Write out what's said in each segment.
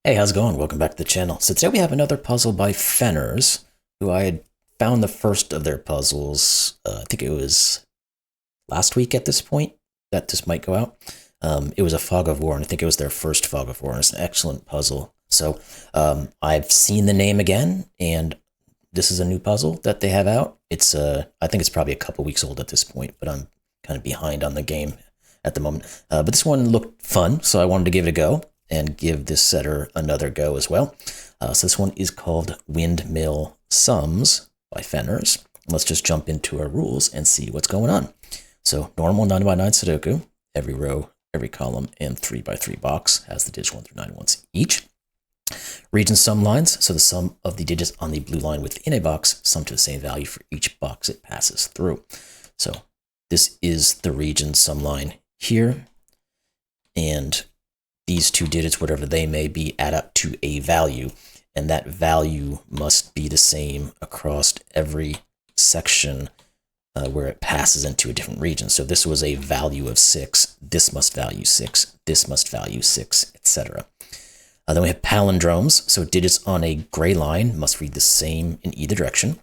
Hey, how's it going? Welcome back to the channel. So today we have another puzzle by Fenners, who I had found the first of their puzzles, I think it was last week at this point, that this might go out. It was a Fog of War, and I think it was their first Fog of War, and it's an excellent puzzle. So I've seen the name again, and this is a new puzzle that they have out. It's I think it's probably a couple weeks old at this point, but I'm kind of behind on the game at the moment. But this one looked fun, so I wanted to give it a go and give this setter another go as well. So this one is called Windmill Sums by Fenners. Let's just jump into our rules and see what's going on. So normal 9x9 Sudoku, every row, every column, and 3x3 box has the digits 1 through 9 once each. Region sum lines, so the sum of the digits on the blue line within a box sum to the same value for each box it passes through. So this is the region sum line here, and these two digits, whatever they may be, add up to a value, and that value must be the same across every section where it passes into a different region. So this was a value of 6, this must value 6, this must value 6, etc. Then we have palindromes, so digits on a gray line must read the same in either direction.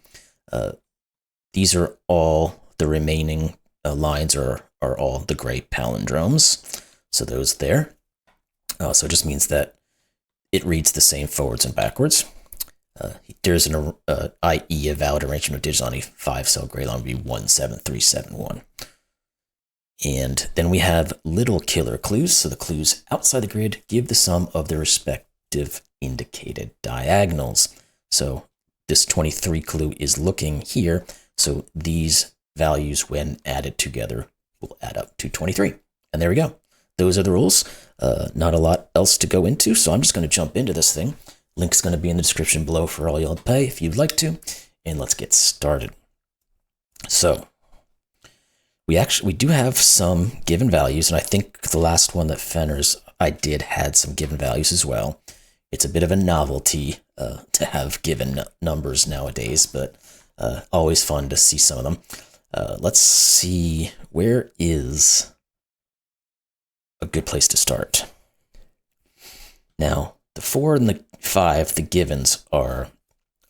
These are all the remaining lines are all the gray palindromes, so those there. So it just means that it reads the same forwards and backwards. There's an i.e. a valid arrangement of digits on a 5-cell gray line would be 17371. And then we have little killer clues. So the clues outside the grid give the sum of their respective indicated diagonals. So this 23 clue is looking here. So these values, when added together, will add up to 23. And there we go. Those are the rules. Not a lot else to go into, so I'm just going to jump into this thing. Link's going to be in the description below for all y'all to pay if you'd like to. And let's get started. So we do have some given values, and I think the last one that Fenners I did had some given values as well. It's a bit of a novelty to have given numbers nowadays, but always fun to see some of them. Let's see, where is a good place to start? Now, the 4 and the 5, the givens, are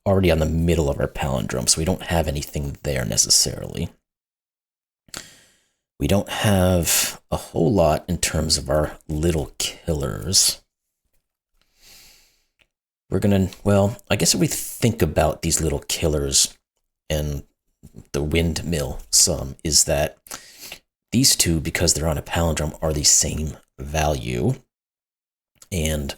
already on the middle of our palindrome, so we don't have anything there necessarily. We don't have a whole lot in terms of our little killers. We're gonna, well, I guess if we think about these little killers and the windmill sum, is that these two, because they're on a palindrome, are the same value, and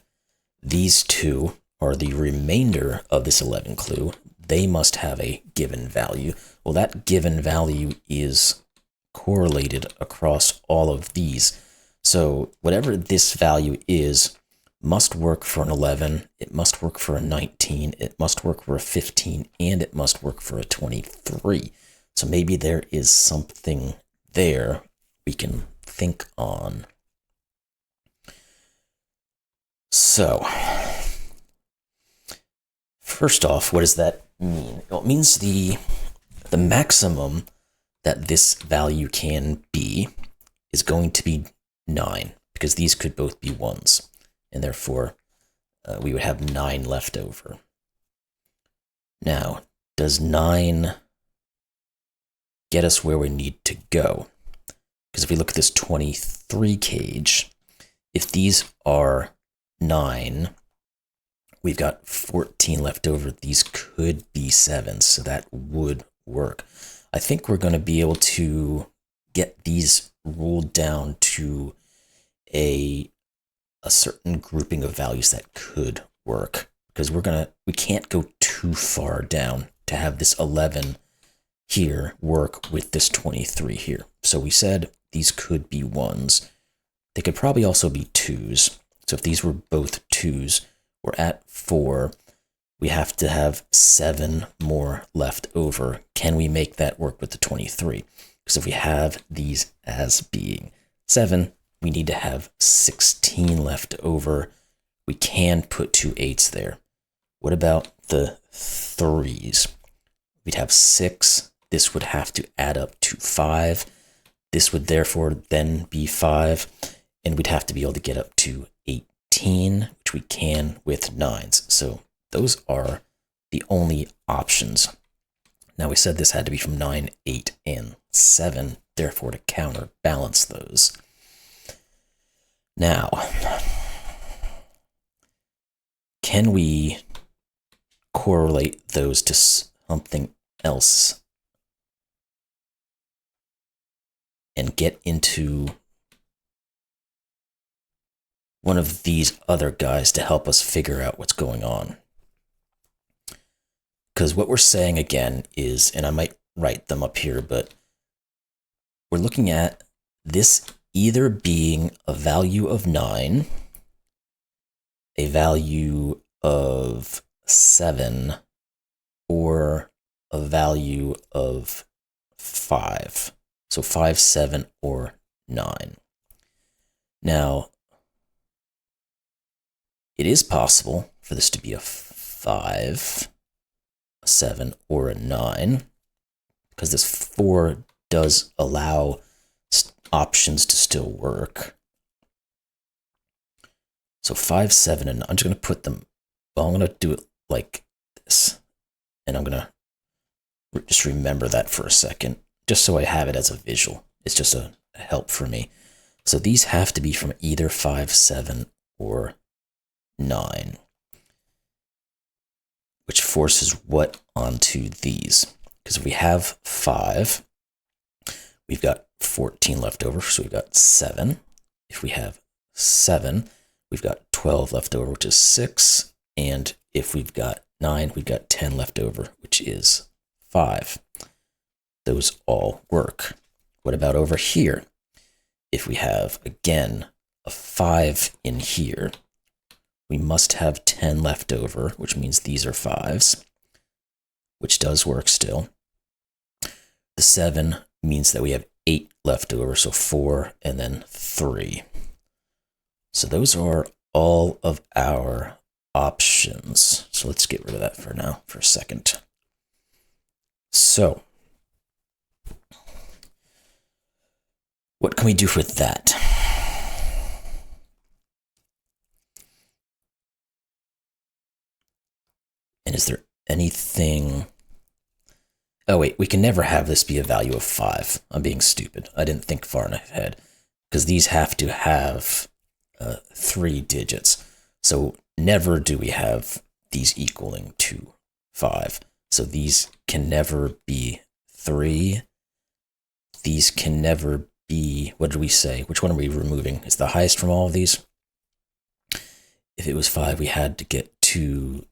these two are the remainder of this 11 clue. They must have a given value. Well, that given value is correlated across all of these. So whatever this value is must work for an 11, it must work for a 19, it must work for a 15, and it must work for a 23. So maybe there is something there we can think on. So, first off, what does that mean? Well, it means the maximum that this value can be is going to be 9, because these could both be 1s, and therefore we would have 9 left over. Now, does 9 get us where we need to go? Because if we look at this 23 cage, if these are 9, we've got 14 left over. These could be 7s, so that would work. I think we're going to be able to get these ruled down to a certain grouping of values that could work, because we can't go too far down to have this 11 here work with this 23 here. So we said these could be 1s. They could probably also be 2s. So if these were both 2s, we're at 4. We have to have 7 more left over. Can we make that work with the 23? Because if we have these as being 7, we need to have 16 left over. We can put 2 8s there. What about the 3s? We'd have 6. This would have to add up to 5. This would therefore then be 5. And we'd have to be able to get up to 18, which we can with 9s. So those are the only options. Now we said this had to be from 9, 8, and 7, therefore to counterbalance those. Now, can we correlate those to something else and get into one of these other guys to help us figure out what's going on? Because what we're saying again is, and I might write them up here, but we're looking at this either being a value of 9, a value of 7, or a value of 5. So 5, 7, or 9. Now, it is possible for this to be a 5, a 7, or a 9, because this 4 does allow options to still work. So 5, 7, and I'm just going to put them, well, I'm going to do it like this. And I'm going to just remember that for a second, just so I have it as a visual. It's just a help for me. So these have to be from either 5, 7, or 9, which forces what onto these? Because if we have 5, we've got 14 left over, so we've got 7. If we have 7, we've got 12 left over, which is 6. And if we've got 9, we've got 10 left over, which is 5. Those all work. What about over here? If we have, again, a 5 in here, we must have 10 left over, which means these are 5s, which does work still. The 7 means that we have 8 left over, so 4 and then 3. So those are all of our options. So let's get rid of that for now, for a second. So what can we do with that? And is there anything... Oh wait, we can never have this be a value of 5. I'm being stupid. I didn't think far enough ahead. Because these have to have 3 digits. So never do we have these equaling to 5. So these can never be 3. These can never be... What did we say? Which one are we removing? Is the highest from all of these? If it was 5, we had to get to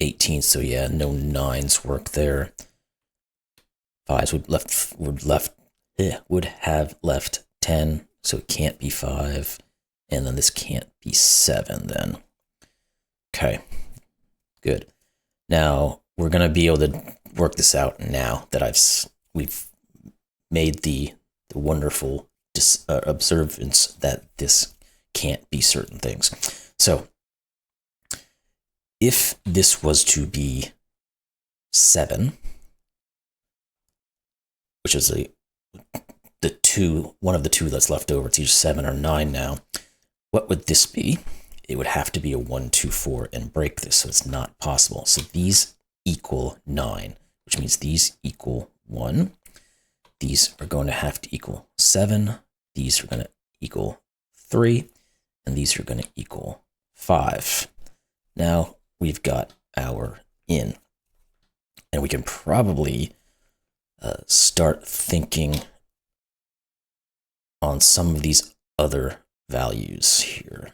18, so yeah, no 9s work there. 5s would have left 10, so it can't be 5, and then this can't be 7 then. Okay, good. Now we're gonna be able to work this out now that we've made the wonderful observance that this can't be certain things. So if this was to be 7, which is one of the two that's left over, it's either 7 or 9 now, what would this be? It would have to be a 1, 2, 4 and break this, so it's not possible. So these equal 9, which means these equal 1. These are going to have to equal 7. These are going to equal 3. And these are going to equal 5. Now we've got our in. And we can probably start thinking on some of these other values here.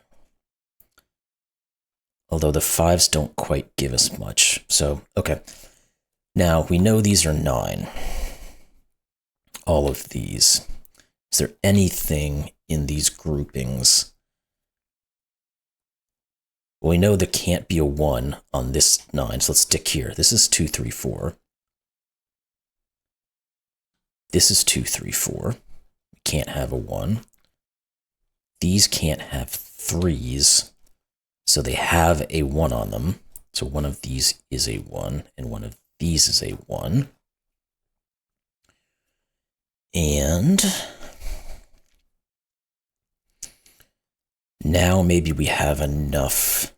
Although the 5s don't quite give us much. So, okay. Now we know these are 9. All of these. Is there anything in these groupings? Well, we know there can't be a 1 on this 9, so let's stick here. This is 2, 3, 4. This is 2, 3, 4. We can't have a 1. These can't have 3s, so they have a 1 on them. So one of these is a 1, and one of these is a 1. And now maybe we have enough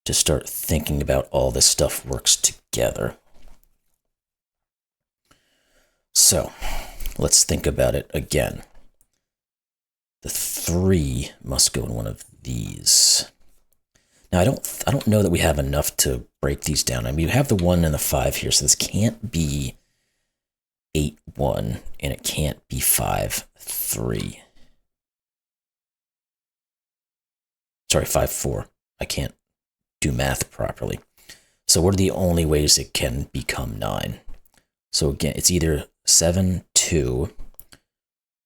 to start thinking about all this stuff works together. So let's think about it again. The 3 must go in one of these. Now I don't know that we have enough to break these down. I mean, you have the 1 and the 5 here, so this can't be 8, 1, and it can't be 5, 3. Sorry, 5, 4. I can't do math properly. So what are the only ways it can become 9? So again, it's either 7, 2,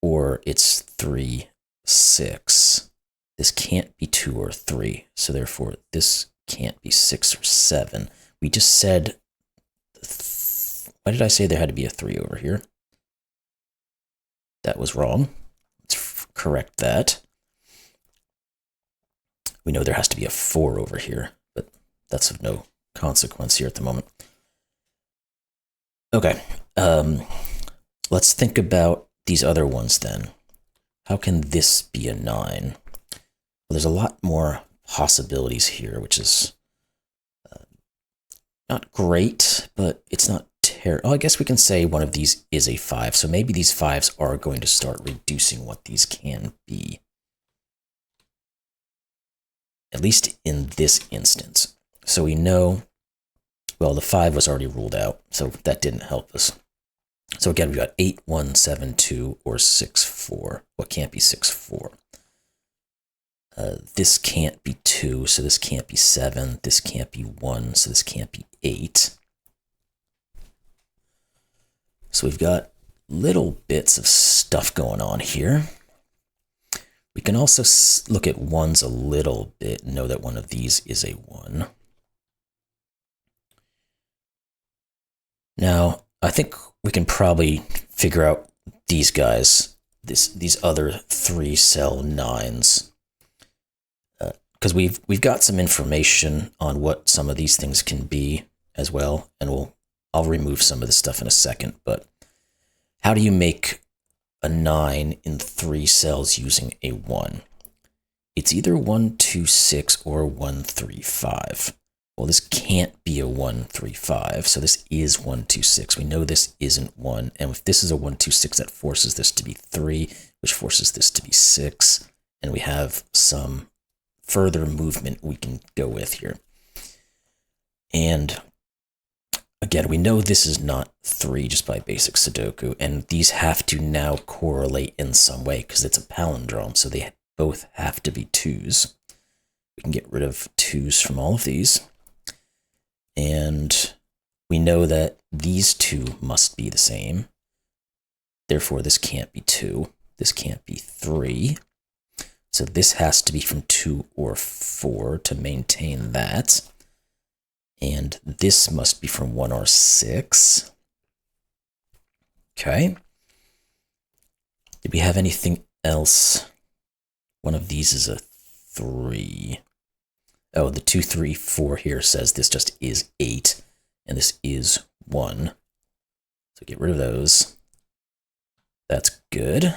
or it's 3, 6. This can't be 2 or 3, so therefore this can't be 6 or 7. We just said, why did I say there had to be a 3 over here? That was wrong. Let's correct that. We know there has to be a 4 over here, but that's of no consequence here at the moment. Okay, let's think about these other ones then. How can this be a 9? Well, there's a lot more possibilities here, which is not great, but it's not terrible. Oh, I guess we can say one of these is a 5, so maybe these 5s are going to start reducing what these can be. At least in this instance. So we know, well, the 5 was already ruled out, so that didn't help us. So again, we've got 8, 1, 7, 2, or 6, 4. What can't be 6, 4? This can't be 2, so this can't be 7. This can't be 1, so this can't be 8. So we've got little bits of stuff going on here. We can also look at 1s a little bit and know that one of these is a 1. Now, I think we can probably figure out these guys, these other 3-cell 9s. Because we've got some information on what some of these things can be as well, and I'll remove some of this stuff in a second, but how do you make a 9 in 3 cells using a 1? It's either 1, 2, 6 or 1, 3, 5. Well, this can't be a 1, 3, 5, so this is 1, 2, 6. We know this isn't 1, and if this is a 1, 2, 6, that forces this to be 3, which forces this to be 6, and we have some further movement we can go with here. And again, we know this is not 3 just by basic Sudoku, and these have to now correlate in some way because it's a palindrome, so they both have to be 2s. We can get rid of 2s from all of these. And we know that these 2 must be the same. Therefore, this can't be 2. This can't be 3. So this has to be from 2 or 4 to maintain that. And this must be from 1 or 6. Okay. Did we have anything else? One of these is a 3. Oh, the 2, 3, 4 here says this just is 8, and this is 1. So get rid of those. That's good.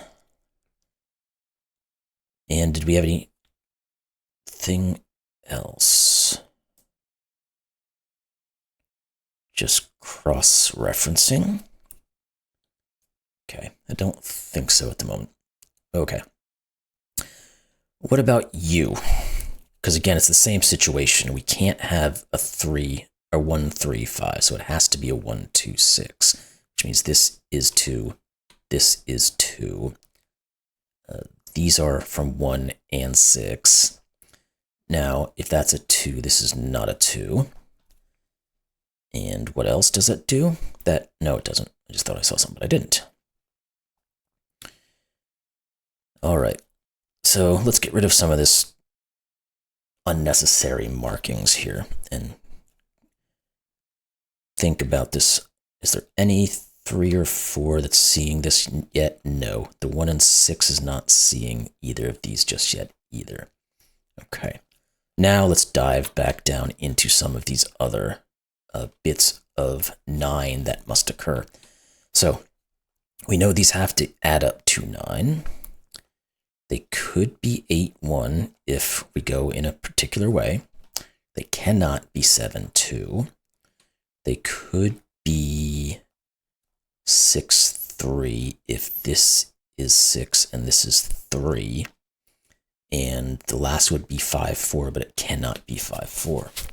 And did we have anything else? Just cross-referencing. Okay, I don't think so at the moment. Okay. What about you? Because again, it's the same situation. We can't have a 3 or 1, 3, 5, so it has to be a 1, 2, 6, which means this is 2, this is 2. These are from 1 and 6. Now, if that's a 2, this is not a 2. And what else does it do? No, it doesn't. I just thought I saw something, but I didn't. All right. So let's get rid of some of this unnecessary markings here and think about this. Is there any 3 or 4 that's seeing this yet? No. The 1 and 6 is not seeing either of these just yet either. Okay. Now let's dive back down into some of these other bits of 9 that must occur. So we know these have to add up to 9. They could be 8-1 if we go in a particular way. They cannot be 7-2. They could be 6-3 if this is 6 and this is 3. And the last would be 5-4, but it cannot be 5-4.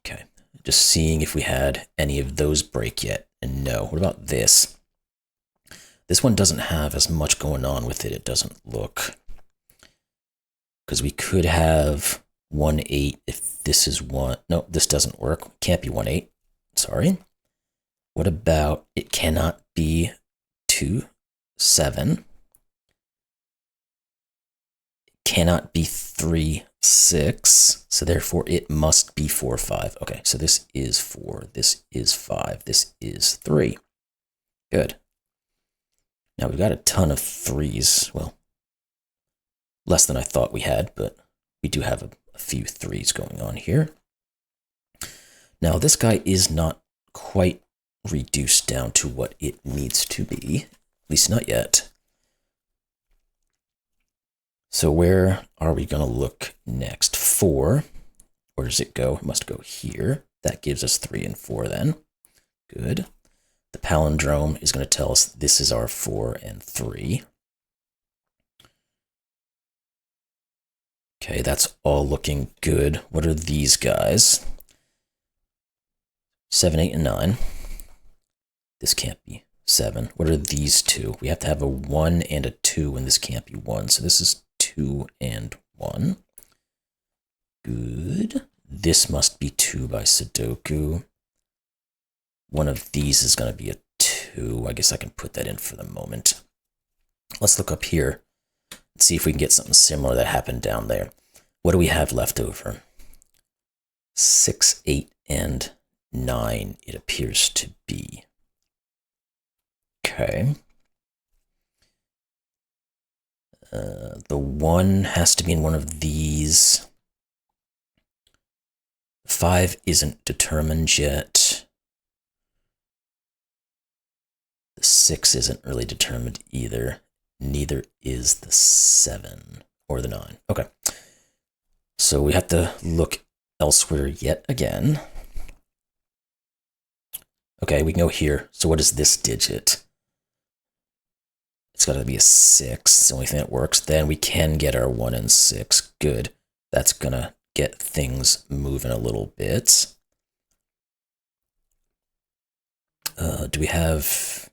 Okay, just seeing if we had any of those break yet. And no. What about this? This one doesn't have as much going on with it, it doesn't look. Because we could have 1-8 if this is 1. No, this doesn't work. Can't be 1-8. Sorry. What about it cannot be 2-7? Cannot be 3-6, so therefore it must be 4-5. Okay, so this is 4, this is 5, this is 3. Good. Now we've got a ton of 3s. Well, less than I thought we had, but we do have a few 3s going on here. Now this guy is not quite reduced down to what it needs to be, at least not yet. So where are we going to look next? 4. Where does it go? It must go here. That gives us 3 and 4 then. Good. The palindrome is going to tell us this is our 4 and 3. Okay, that's all looking good. What are these guys? 7, 8, and 9. This can't be 7. What are these two? We have to have a 1 and a 2, and this can't be 1. So this is 2 and 1. Good. This must be 2 by Sudoku. One of these is going to be a 2. I guess I can put that in for the moment. Let's look up here and see if we can get something similar that happened down there. What do we have left over? 6, 8, and 9, it appears to be. Okay. The 1 has to be in one of these. 5 isn't determined yet. The 6 isn't really determined either. Neither is the 7 or the 9. Okay. So we have to look elsewhere yet again. Okay, we can go here. So what is this digit? It's got to be a 6. It's the only thing that works. Then we can get our 1 and 6. Good. That's going to get things moving a little bit. Do we have...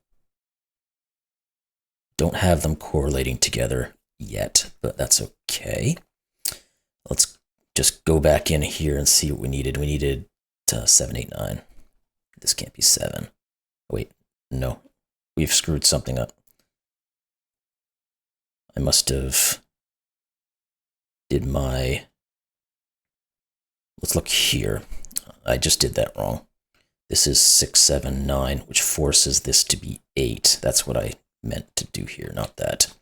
Don't have them correlating together yet, but that's okay. Let's just go back in here and see what we needed. We needed 7, 8, 9. This can't be 7. Wait, no. We've screwed something up. I must have did my... Let's look here. I just did that wrong. This is 6, 7, 9, which forces this to be 8. That's what I meant to do here, not that.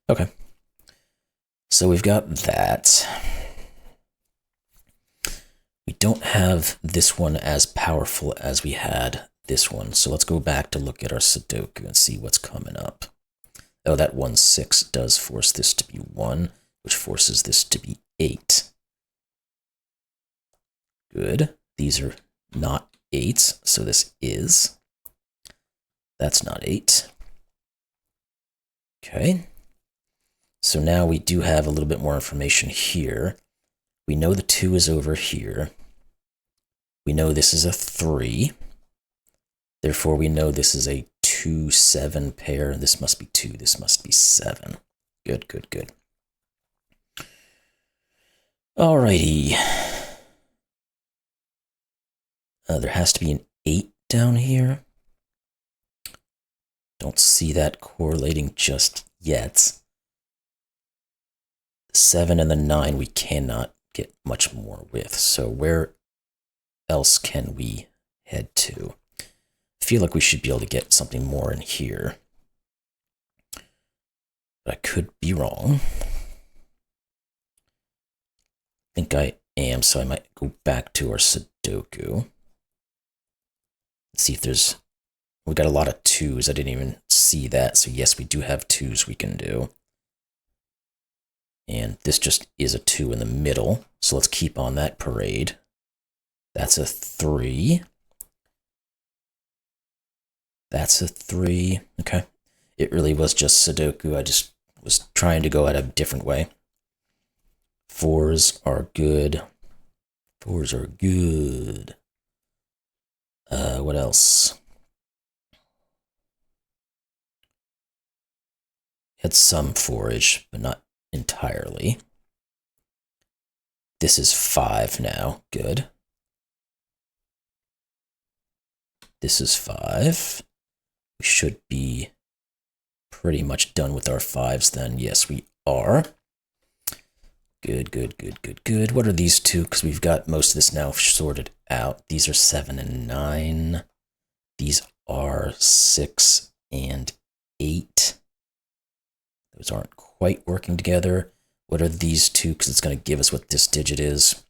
Okay. So we've got that. We don't have this one as powerful as we had this one. So let's go back to look at our Sudoku and see what's coming up. Oh, that 1, 6 does force this to be 1, which forces this to be 8. Good. These are not 8s, so this is. That's not 8. Okay. So now we do have a little bit more information here. We know the 2 is over here. We know this is a 3. Therefore, we know this is a 2, 7 pair. This must be 2. This must be 7. Good, good, good. Alrighty. There has to be an 8 down here. Don't see that correlating just yet. The 7 and the 9 we cannot get much more with. So where else can we head to? I feel like we should be able to get something more in here. But I could be wrong. I think I am, so I might go back to our Sudoku. See if there's We got a lot of 2s. I didn't even see that. So yes, we do have 2s we can do. And this just is a 2 in the middle. So let's keep on that parade. That's a 3. That's a 3. Okay. It really was just Sudoku. I just was trying to go at a different way. 4s are good. 4s are good. What else? Had some forage, but not entirely. This is 5 now. Good. This is 5. We should be pretty much done with our 5s then. Yes, we are. Good, good, good, good, good. What are these 2? Because we've got most of this now sorted out. These are 7 and 9. These are 6 and 8. Those aren't quite working together. What are these 2? Because it's going to give us what this digit is.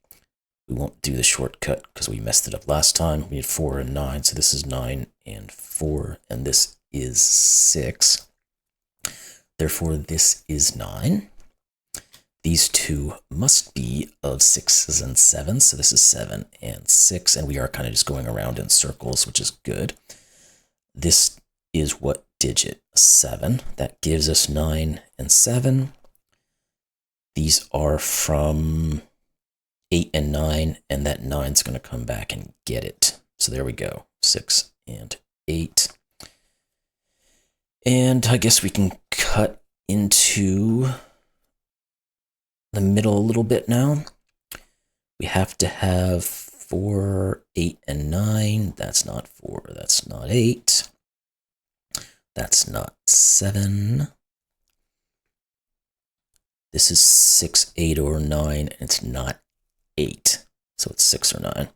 We won't do the shortcut because we messed it up last time. We had 4 and 9, so this is 9 and 4, and this is 6. Therefore, this is 9. These 2 must be of 6s and 7s, so this is 7 and 6, and we are kind of just going around in circles, which is good. This is what digit? 7. That gives us 9 and 7. These are from 8 and 9, and that 9's going to come back and get it. So there we go, 6 and 8. And I guess we can cut into the middle a little bit now. We have to have 4, 8, and 9. That's not 4, that's not 8. That's not 7. This is 6, 8, or 9, and it's not 8. So it's 6 or 9.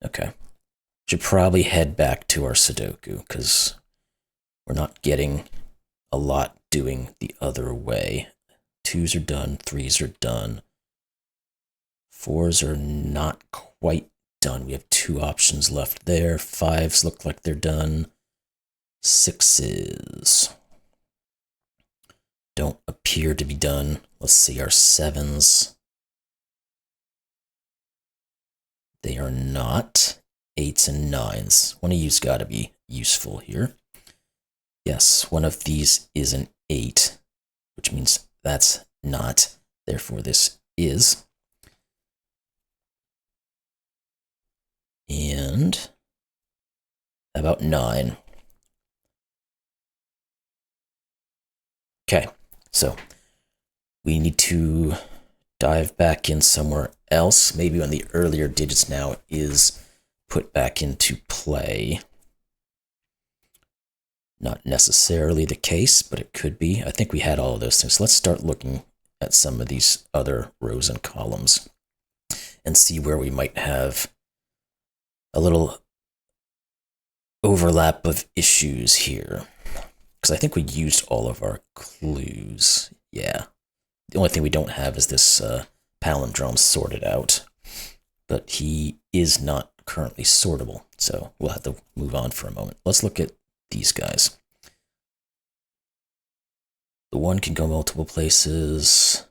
Okay. Should probably head back to our Sudoku, because we're not getting a lot doing the other way. 2s are done, 3s are done. 4s are not quite done. We have 2 options left there. 5s look like they're done. 6s don't appear to be done. Let's see our 7s. They are not. 8s and 9s. One of you's got to be useful here. Yes, one of these is an 8, which means that's not. Therefore, this is. And about 9. Okay, so we need to dive back in somewhere else. Maybe when the earlier digits now is put back into play. Not necessarily the case, but it could be. I think we had all of those things. So let's start looking at some of these other rows and columns and see where we might have a little overlap of issues here. Because I think we used all of our clues. Yeah. The only thing we don't have is this palindrome sorted out. But he is not currently sortable, so we'll have to move on for a moment. Let's look at these guys. The 1 can go multiple places.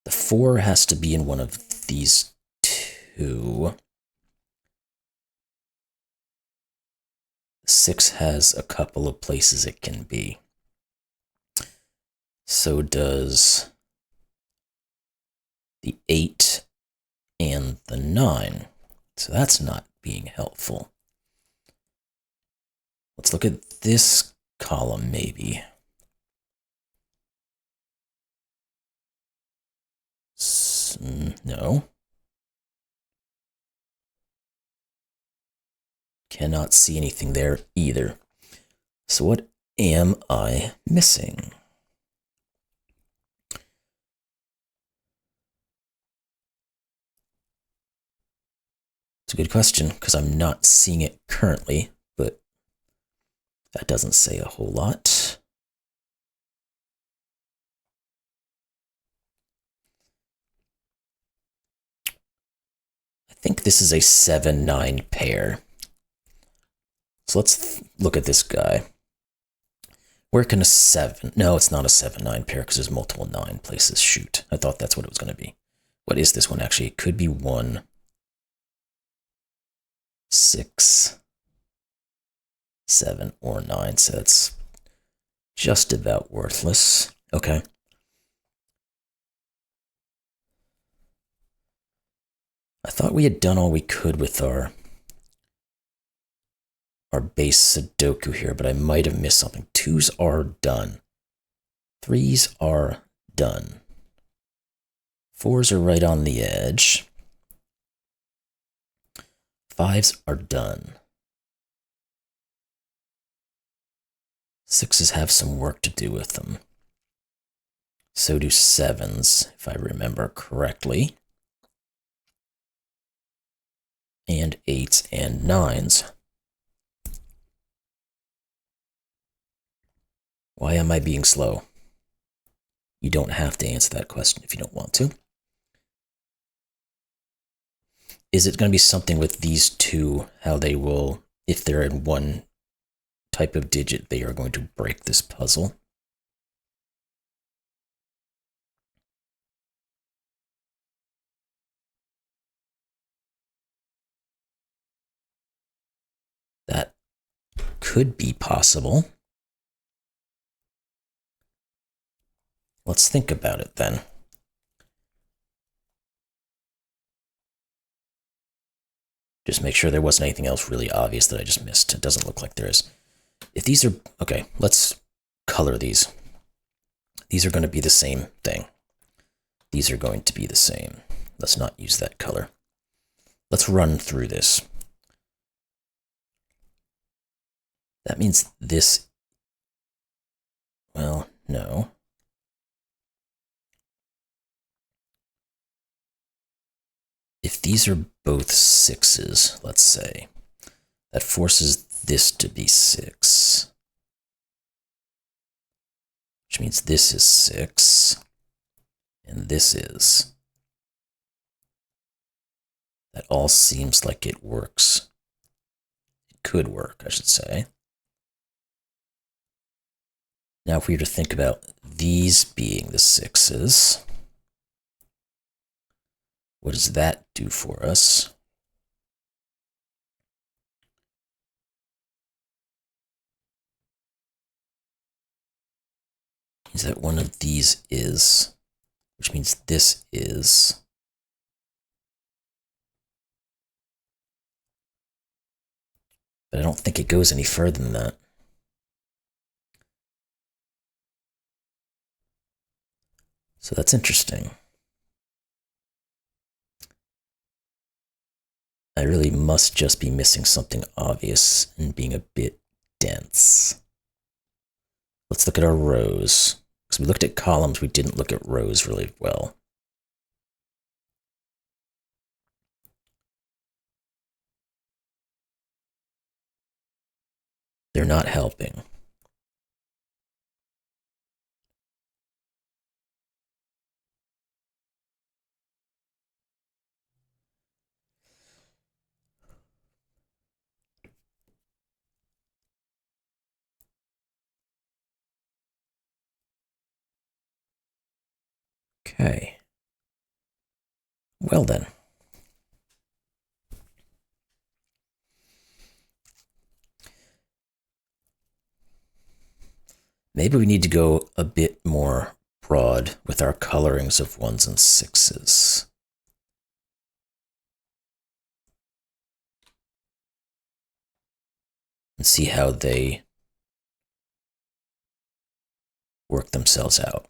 The 4 has to be in one of these 2. 6 has a couple of places it can be. So does the 8 and the 9. So that's not being helpful. Let's look at this column, maybe. No. Cannot see anything there either. So what am I missing? It's a good question, because I'm not seeing it currently, but that doesn't say a whole lot. I think this is a 7-9 pair. So let's look at this guy. Where can a 7? No, it's not a 7-9 pair because there's multiple 9 places. Shoot. I thought that's what it was going to be. What is this one actually? It could be 1, 6, 7, or 9. So that's just about worthless. Okay. I thought we had done all we could with our base Sudoku here, but I might have missed something. 2s are done. 3s are done. 4s are right on the edge. 5s are done. 6s have some work to do with them. So do 7s, if I remember correctly. And 8s and 9s. Why am I being slow? You don't have to answer that question if you don't want to. Is it going to be something with these two, how they will, if they're in one type of digit, they are going to break this puzzle? That could be possible. Let's think about it then. Just make sure there wasn't anything else really obvious that I just missed. It doesn't look like there is. If these are, okay, let's color these. These are going to be the same thing. These are going to be the same. Let's not use that color. Let's run through this. That means this, well, no. If these are both 6s, let's say, that forces this to be 6. Which means this is 6, and this is. That all seems like it works. It could work, I should say. Now, if we were to think about these being the 6s, what does that do for us? Means that one of these is, which means this is. But I don't think it goes any further than that. So that's interesting. I really must just be missing something obvious and being a bit dense. Let's look at our rows. Because we looked at columns, we didn't look at rows really well. They're not helping. Okay. Well then. Maybe we need to go a bit more broad with our colorings of 1s and 6s. And see how they work themselves out.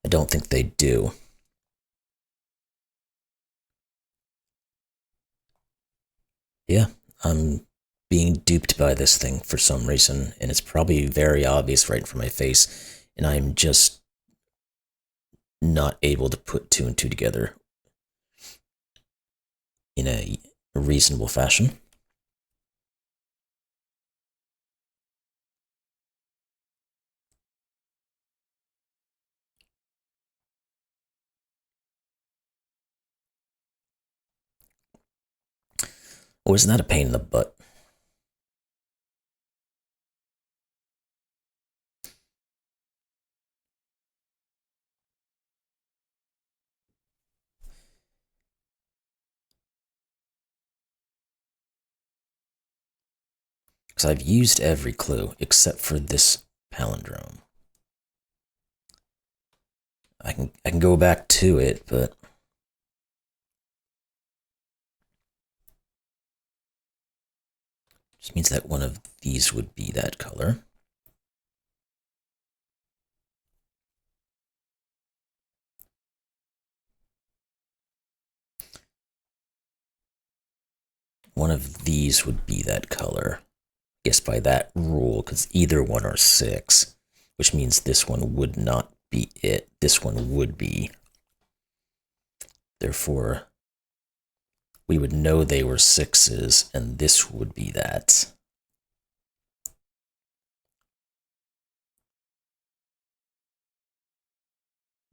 I don't think they do. Yeah, I'm being duped by this thing for some reason, and it's probably very obvious right in front of my face, and I'm just not able to put 2 and 2 together in a reasonable fashion. Oh, isn't that a pain in the butt? Because I've used every clue except for this palindrome. I can go back to it, but just means that one of these would be that color. One of these would be that color. Yes, by that rule, because either one are 6, which means this one would not be it. This one would be. Therefore, we would know they were 6s, and this would be that.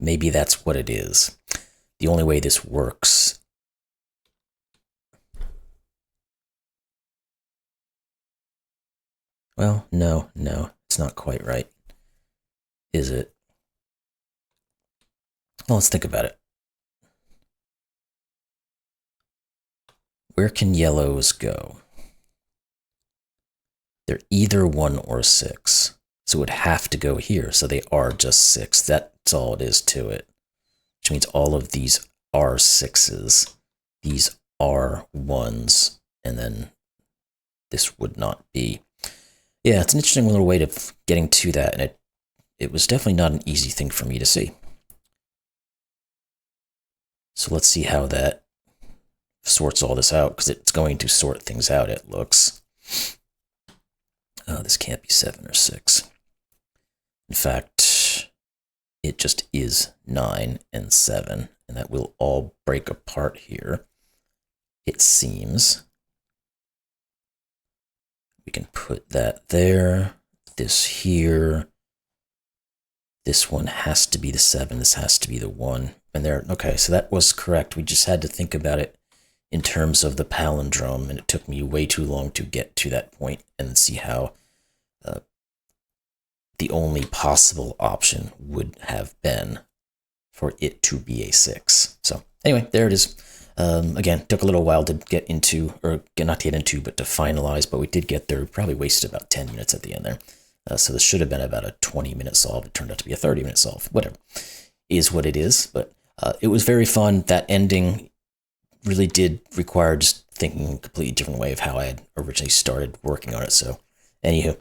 Maybe that's what it is. The only way this works. Well, no, it's not quite right. Is it? Well, let's think about it. Where can yellows go? They're either 1 or 6. So it would have to go here. So they are just 6. That's all it is to it. Which means all of these are 6s. These are 1s. And then this would not be. Yeah, it's an interesting little way of getting to that. And it was definitely not an easy thing for me to see. So let's see how that sorts all this out, because it's going to sort things out, it looks. Oh, this can't be 7 or 6. In fact, it just is 9 and 7, and that will all break apart here, it seems. We can put that there, this here. This one has to be the 7, this has to be the 1. And there, okay, so that was correct. We just had to think about it in terms of the palindrome, and it took me way too long to get to that point and see how the only possible option would have been for it to be a 6. So anyway, there it is. Again, took a little while to get into, or not to get into, but to finalize, but we did get there. We probably wasted about 10 minutes at the end there. So this should have been about a 20-minute solve. It turned out to be a 30-minute solve. Whatever. Is what it is. But it was very fun. That ending really did require just thinking a completely different way of how I had originally started working on it. So anywho,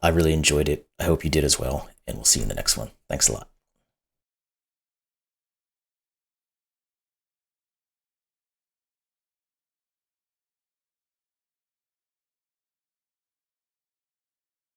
I really enjoyed it. I hope you did as well. And we'll see you in the next one. Thanks a lot.